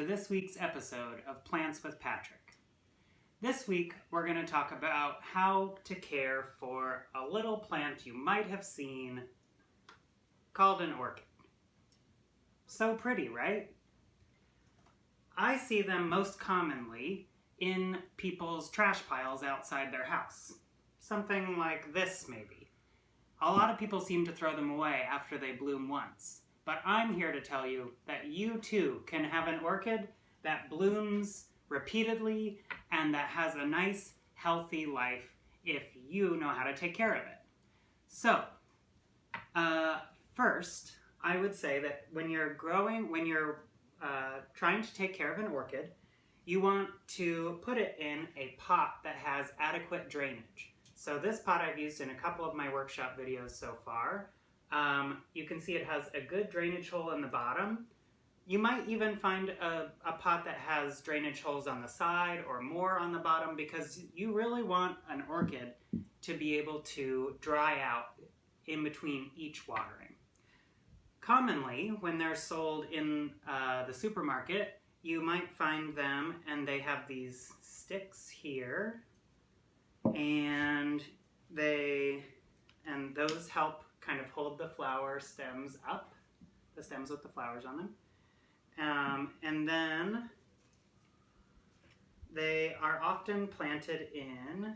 to this week's episode of Plants with Patrick. This week we're going to talk about how to care for a little plant you might have seen called an orchid. So pretty, right? I see them most commonly in people's trash piles outside their house. Something like this, maybe. A lot of people seem to throw them away after they bloom once. But I'm here to tell you that you too can have an orchid that blooms repeatedly and that has a nice, healthy life if you know how to take care of it. So, first, I would say that when you're trying to take care of an orchid, you want to put it in a pot that has adequate drainage. So this pot I've used in a couple of my workshop videos so far. You can see it has a good drainage hole in the bottom. You might even find a pot that has drainage holes on the side or more on the bottom because you really want an orchid to be able to dry out in between each watering. Commonly, when they're sold in the supermarket, you might find them and they have these sticks here, and those help kind of hold the flower stems up, the stems with the flowers on them. And then they are often planted in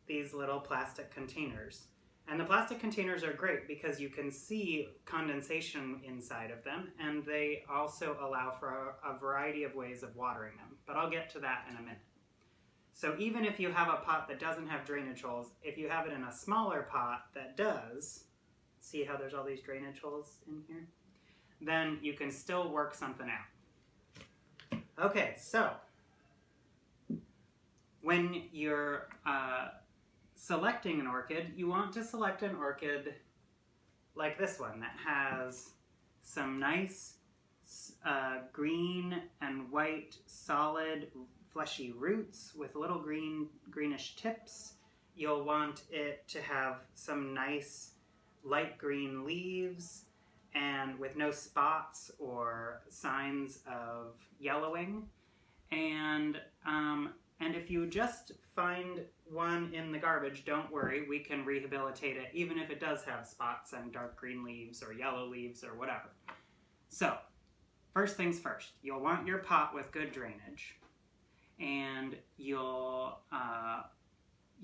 these little plastic containers. And the plastic containers are great because you can see condensation inside of them, and they also allow for a variety of ways of watering them. But I'll get to that in a minute. So even if you have a pot that doesn't have drainage holes, if you have it in a smaller pot that does, see how there's all these drainage holes in here? Then you can still work something out. Okay, so when you're selecting an orchid, you want to select an orchid like this one that has some nice green and white solid fleshy roots with little greenish tips. You'll want it to have some nice light green leaves and with no spots or signs of yellowing. And if you just find one in the garbage, don't worry, we can rehabilitate it even if it does have spots and dark green leaves or yellow leaves or whatever. So, first things first, you'll want your pot with good drainage. And you'll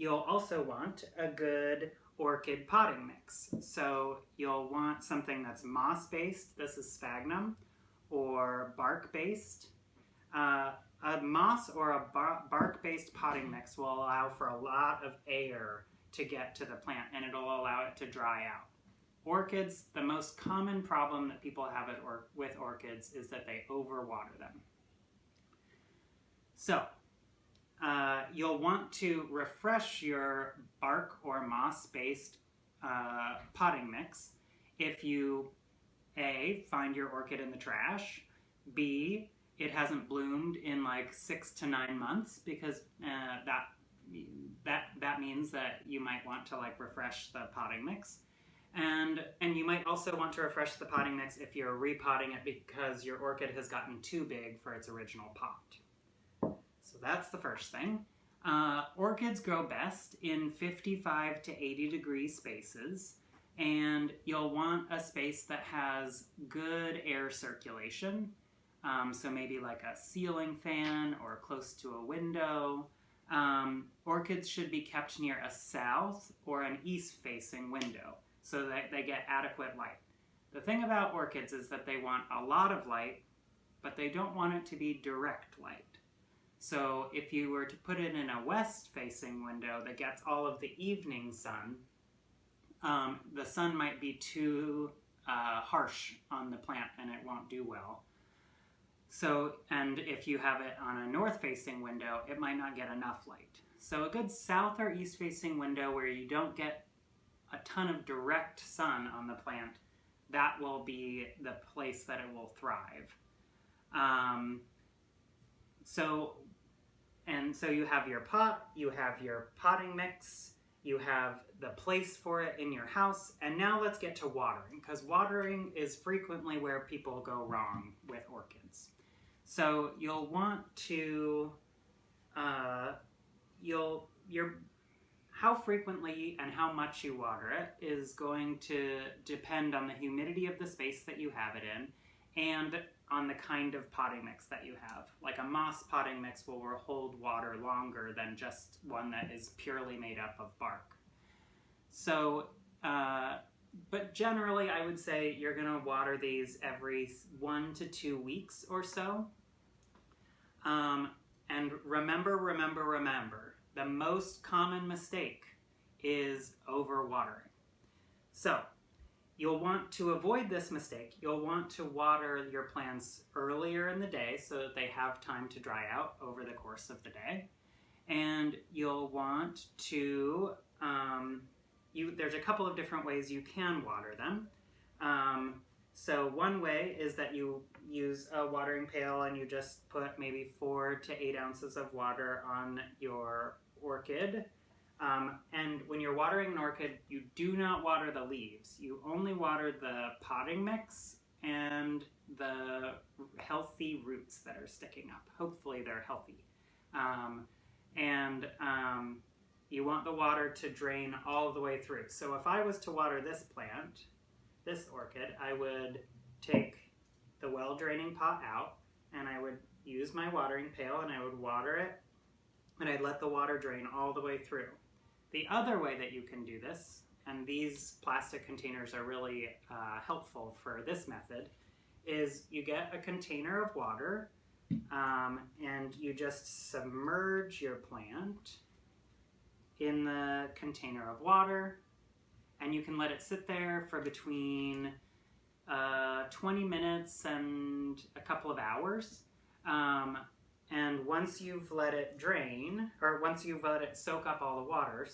also want a good orchid potting mix. So you'll want something that's moss-based, this is sphagnum, or bark-based. A moss or a bark-based potting mix will allow for a lot of air to get to the plant, and it'll allow it to dry out. Orchids, the most common problem that people have with orchids is that they overwater them. So, you'll want to refresh your bark or moss-based potting mix if you, A, find your orchid in the trash, B, it hasn't bloomed in like 6 to 9 months, because that means that you might want to like refresh the potting mix. And you might also want to refresh the potting mix if you're repotting it because your orchid has gotten too big for its original pot. So that's the first thing. Orchids grow best in 55 to 80 degree spaces, and you'll want a space that has good air circulation. So maybe like a ceiling fan or close to a window. Orchids should be kept near a south or an east-facing window so that they get adequate light. The thing about orchids is that they want a lot of light, but they don't want it to be direct light. So if you were to put it in a west-facing window that gets all of the evening sun, the sun might be too harsh on the plant and it won't do well. So, and if you have it on a north-facing window, it might not get enough light. So a good south or east-facing window where you don't get a ton of direct sun on the plant, that will be the place that it will thrive. So you have your pot, you have your potting mix, you have the place for it in your house, and now let's get to watering, because watering is frequently where people go wrong with orchids. So you'll want to, how frequently and how much you water it is going to depend on the humidity of the space that you have it in and on the kind of potting mix that you have. Like a moss potting mix will hold water longer than just one that is purely made up of bark. So, but generally I would say you're going to water these every 1 to 2 weeks or so. And remember, the most common mistake is overwatering. So, you'll want to avoid this mistake. You'll want to water your plants earlier in the day so that they have time to dry out over the course of the day. And you'll want to, there's a couple of different ways you can water them. So one way is that you use a watering pail and you just put maybe 4 to 8 ounces of water on your orchid. And when you're watering an orchid, you do not water the leaves. You only water the potting mix and the healthy roots that are sticking up. Hopefully they're healthy. You want the water to drain all the way through. So if I was to water this plant, this orchid, I would take the well-draining pot out and I would use my watering pail and I would water it and I'd let the water drain all the way through. The other way that you can do this, and these plastic containers are really helpful for this method, is you get a container of water and you just submerge your plant in the container of water, and you can let it sit there for between 20 minutes and a couple of hours. And once you've let it drain, or once you've let it soak up all the water,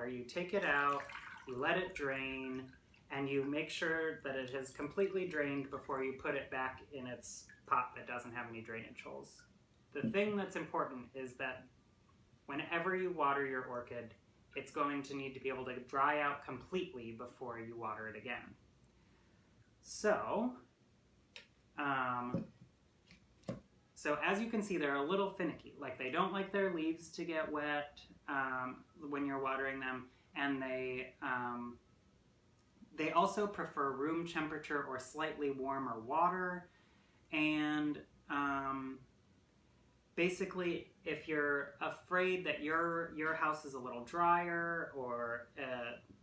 you take it out, you let it drain, and you make sure that it has completely drained before you put it back in its pot that doesn't have any drainage holes. The thing that's important is that whenever you water your orchid, it's going to need to be able to dry out completely before you water it again. So as you can see, they're a little finicky. Like, they don't like their leaves to get wet when you're watering them, and they also prefer room temperature or slightly warmer water. And basically, if you're afraid that your house is a little drier or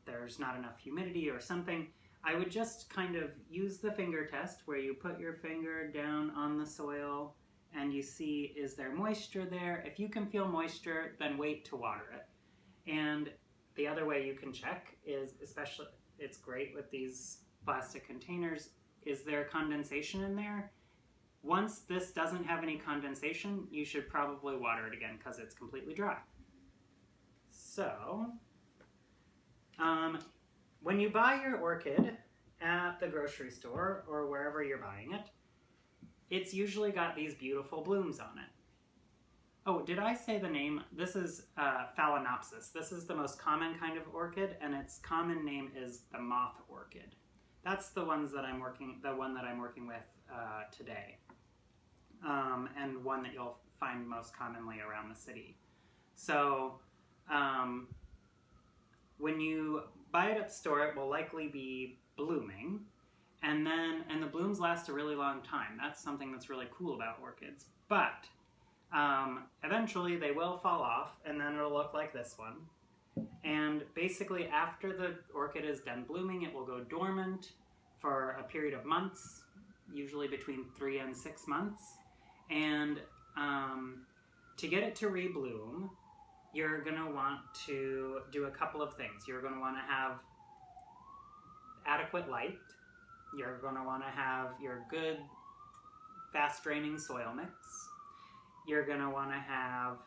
there's not enough humidity or something, I would just kind of use the finger test where you put your finger down on the soil and you see, is there moisture there? If you can feel moisture, then wait to water it. And the other way you can check is, especially, it's great with these plastic containers, is there condensation in there? Once this doesn't have any condensation, you should probably water it again because it's completely dry. So, when you buy your orchid at the grocery store or wherever you're buying it, it's usually got these beautiful blooms on it. Oh, did I say the name? This is Phalaenopsis. This is the most common kind of orchid, and its common name is the moth orchid. That's the one that I'm working with today, and one that you'll find most commonly around the city. So, when you buy it at the store, it will likely be blooming. And the blooms last a really long time. That's something that's really cool about orchids. But eventually they will fall off, and then it'll look like this one. And basically, after the orchid is done blooming, it will go dormant for a period of months, usually between 3 and 6 months. And to get it to rebloom, you're going to want to do a couple of things. You're going to want to have adequate light. You're going to want to have your good, fast-draining soil mix. You're going to want to have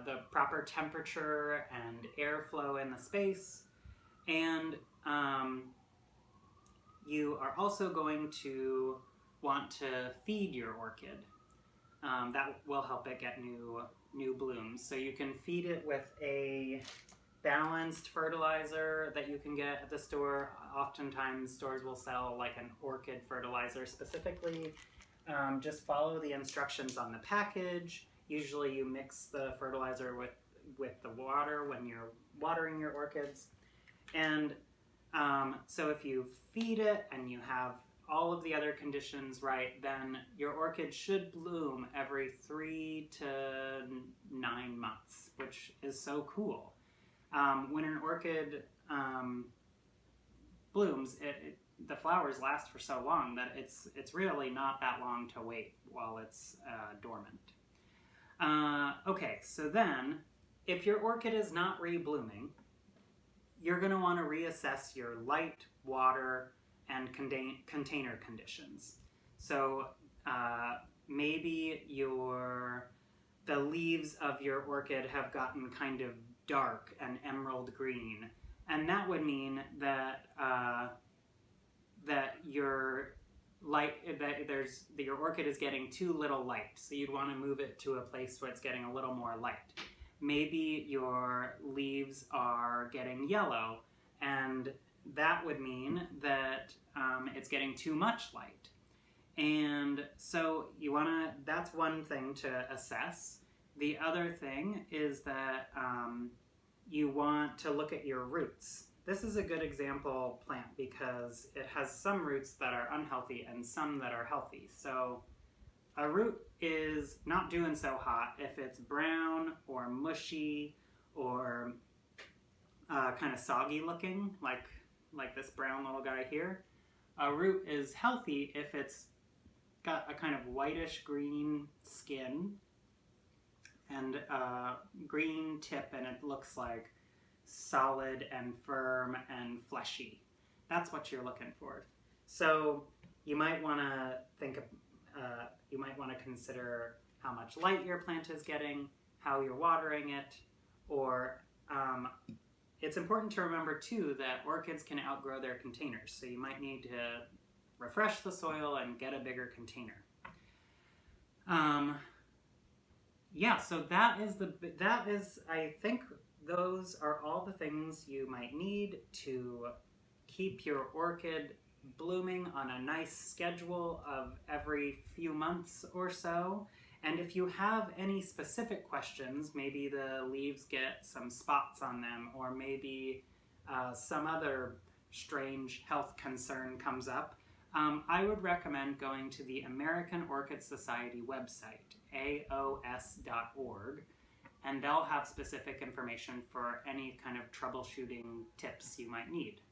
the proper temperature and airflow in the space. And you are also going to want to feed your orchid. That will help it get new blooms. So you can feed it with a balanced fertilizer that you can get at the store. Oftentimes stores will sell like an orchid fertilizer specifically. Just follow the instructions on the package. Usually you mix the fertilizer with the water when you're watering your orchids. And so if you feed it and you have all of the other conditions right, then your orchid should bloom every 3 to 9 months, which is so cool. When an orchid blooms, the flowers last for so long that it's really not that long to wait while it's dormant. Okay, so then if your orchid is not reblooming, you're going to want to reassess your light, water, and container conditions. So maybe the leaves of your orchid have gotten kind of dark and emerald green, and that would mean that your orchid is getting too little light. So you'd want to move it to a place where it's getting a little more light. Maybe your leaves are getting yellow, and that would mean that it's getting too much light. And so that's one thing to assess. The other thing is that you want to look at your roots. This is a good example plant because it has some roots that are unhealthy and some that are healthy. So a root is not doing so hot if it's brown or mushy or kind of soggy looking, like this brown little guy here. A root is healthy if it's got a kind of whitish green skin and a green tip, and it looks like solid and firm and fleshy. That's what you're looking for. So you might want to consider how much light your plant is getting, how you're watering it, or it's important to remember too that orchids can outgrow their containers, so you might need to refresh the soil and get a bigger container. So that is I think those are all the things you might need to keep your orchid blooming on a nice schedule of every few months or so. And if you have any specific questions, maybe the leaves get some spots on them, or maybe some other strange health concern comes up, I would recommend going to the American Orchid Society website, aos.org, and they'll have specific information for any kind of troubleshooting tips you might need.